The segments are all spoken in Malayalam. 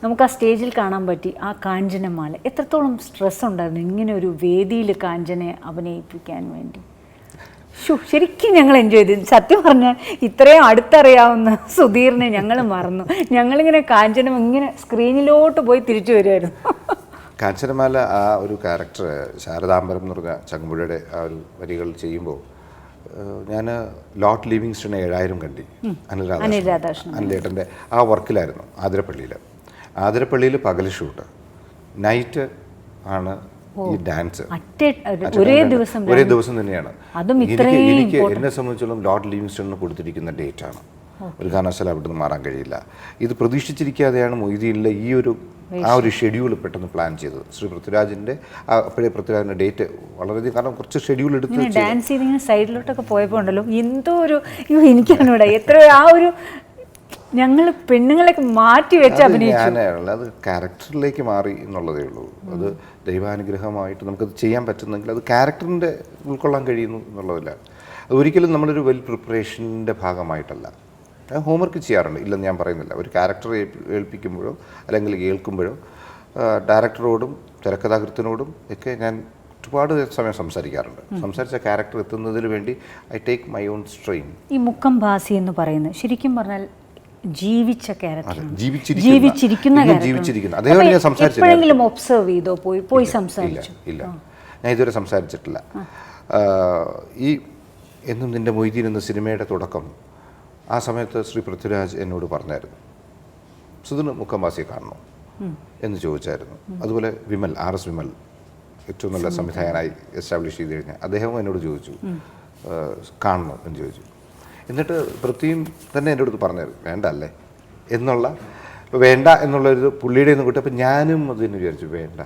നമുക്ക് ആ സ്റ്റേജിൽ കാണാൻ പറ്റി ആ കാഞ്ചനമാല. എത്രത്തോളം സ്ട്രെസ് ഉണ്ടായിരുന്നു ഇങ്ങനെ ഒരു വേദിയിൽ കാഞ്ചനയെ അഭിനയിപ്പിക്കാൻ വേണ്ടി? ശരിക്കും ഞങ്ങൾ എൻജോയ് ചെയ്തു. സത്യം പറഞ്ഞാൽ ഇത്രയും അടുത്തറിയാവുന്ന സുധീറിനെ ഞങ്ങൾ മറന്നു. ഞങ്ങളിങ്ങനെ കാഞ്ചനം ഇങ്ങനെ സ്ക്രീനിലോട്ട് പോയി തിരിച്ചു വരുമായിരുന്നു. കാഞ്ചനമാല ആ ഒരു ക്യാരക്ടർ ശാരദാംബരം എന്ന് പറഞ്ഞ ചങ്ങമ്പുഴയുടെ ആ ഒരു വരികൾ ചെയ്യുമ്പോൾ ഞാൻ ലോർഡ് ലിവിങ്സ്റ്റൺ 7000 കണ്ടി അനിലേട്ടൻ്റെ ആ വർക്കിലായിരുന്നു ആതിരപ്പള്ളിയിൽ പകൽ ഷൂട്ട്, നൈറ്റ് ആണ് ഈ ഡാൻസ്. ഒരേ ദിവസം തന്നെയാണ്. എനിക്ക് എന്നെ സംബന്ധിച്ചോളം ലോർഡ് ലിവിങ്സ്റ്റണിന് കൊടുത്തിരിക്കുന്ന ഡേറ്റാണ്. ഒരു കാരണവശാലും അവിടെ നിന്ന് മാറാൻ കഴിയില്ല. ഇത് പ്രതീക്ഷിച്ചിരിക്കാതെയാണ് മൊയ്തീനിലെ ഈ ഒരു ഷെഡ്യൂൾ പെട്ടെന്ന് പ്ലാൻ ചെയ്തത്. ശ്രീ പൃഥ്വിരാജിൻ്റെ അപ്പോഴേ പൃഥ്വിരാജിൻ്റെ ഡേറ്റ് വളരെയധികം, കാരണം കുറച്ച് ഷെഡ്യൂൾ എടുത്ത് ഡാൻസ് ചെയ്തിങ്ങനെ സൈഡിലോട്ടൊക്കെ പോയപ്പോൾ ഉണ്ടല്ലോ എന്തോ ഒരു എനിക്കറിഞ്ഞൂടാ എത്ര ആ ഒരു ഞങ്ങൾ പെണ്ണുങ്ങളൊക്കെ മാറ്റി വെച്ച് അഭിനയിച്ചു. അത് ക്യാരക്ടറിലേക്ക് മാറി എന്നുള്ളതേ ഉള്ളൂ. അത് ദൈവാനുഗ്രഹമായിട്ട് നമുക്കത് ചെയ്യാൻ പറ്റുന്നെങ്കിൽ അത് ക്യാരക്ടറിൻ്റെ ഉൾക്കൊള്ളാൻ കഴിയുന്നു എന്നുള്ളതല്ല. അത് ഒരിക്കലും നമ്മളൊരു വെൽ പ്രിപ്പറേഷൻ്റെ ഭാഗമായിട്ടല്ല. ഹോംവർക്ക് ചെയ്യാറുണ്ട്, ഇല്ലെന്ന് ഞാൻ പറയുന്നില്ല. ഒരു ക്യാരക്ടറെ ഏൽപ്പിക്കുമ്പോഴോ അല്ലെങ്കിൽ കേൾക്കുമ്പോഴോ ഡയറക്ടറോടും തിരക്കഥാകൃത്തിനോടും ഒക്കെ ഞാൻ ഒരുപാട് സമയം സംസാരിക്കാറുണ്ട്. സംസാരിച്ച ക്യാരക്ടർ എത്തുന്നതിന് വേണ്ടി I take my own strain. ഈ മുക്കം ഭാസി എന്ന് പറയുന്നത് ശരിക്കും പറഞ്ഞാൽ ജീവിച്ച ക്യാരക്ടർ, ജീവിച്ചിരിക്കുന്ന അതേപോലെ ഞാൻ സംസാരിച്ചു. ഒബ്സർവ് ചെയ്തോ പോയി സംസാരിച്ചു? ഇല്ല, ഞാൻ ഇതുവരെ സംസാരിച്ചിട്ടില്ല. ഈ എന്നും നിന്റെ മൊയ്തീൻ എന്ന സിനിമയുടെ തുടക്കം ആ സമയത്ത് ശ്രീ പൃഥ്വിരാജ് എന്നോട് പറഞ്ഞായിരുന്നു, സുധീർ മുക്കംവാസിയെ കാണണം എന്ന് ചോദിച്ചായിരുന്നു. അതുപോലെ വിമൽ, RS വിമൽ, ഏറ്റവും നല്ല സംവിധായകനായി എസ്റ്റാബ്ലിഷ് ചെയ്ത് കഴിഞ്ഞാൽ അദ്ദേഹവും എന്നോട് ചോദിച്ചു കാണണം എന്ന് ചോദിച്ചു. എന്നിട്ട് പൃഥ്വിയും തന്നെ എൻ്റെ അടുത്ത് പറഞ്ഞത് വേണ്ട അല്ലേ വേണ്ട എന്നുള്ളൊരു പുള്ളിയുടെ ഒന്ന് കൂട്ടി. അപ്പം ഞാനും അതിന് വിചാരിച്ചു വേണ്ട,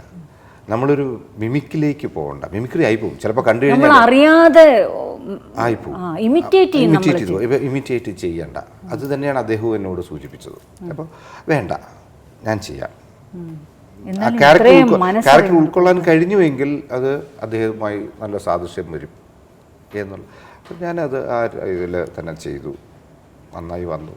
നമ്മളൊരു മിമിക്കിലേക്ക് പോകണ്ട. മിമിക്രി ആയിപ്പോവും ചിലപ്പോൾ, കണ്ടു കഴിഞ്ഞാൽ അറിയാതെ ആയിപ്പോവും, ഇമിറ്റേറ്റ് ചെയ്യണ്ട. അത് തന്നെയാണ് അദ്ദേഹവും എന്നോട് സൂചിപ്പിച്ചത്. അപ്പോൾ വേണ്ട, ഞാൻ ചെയ്യാം. ആ ക്യാരക്ടർ ഉൾക്കൊള്ളാൻ കഴിഞ്ഞുവെങ്കിൽ അത് അദ്ദേഹവുമായി നല്ല സാദൃശ്യം വരും എന്നുള്ള. അപ്പം ഞാനത് ആ ഇതിൽ തന്നെ ചെയ്തു. നന്നായി വന്നു.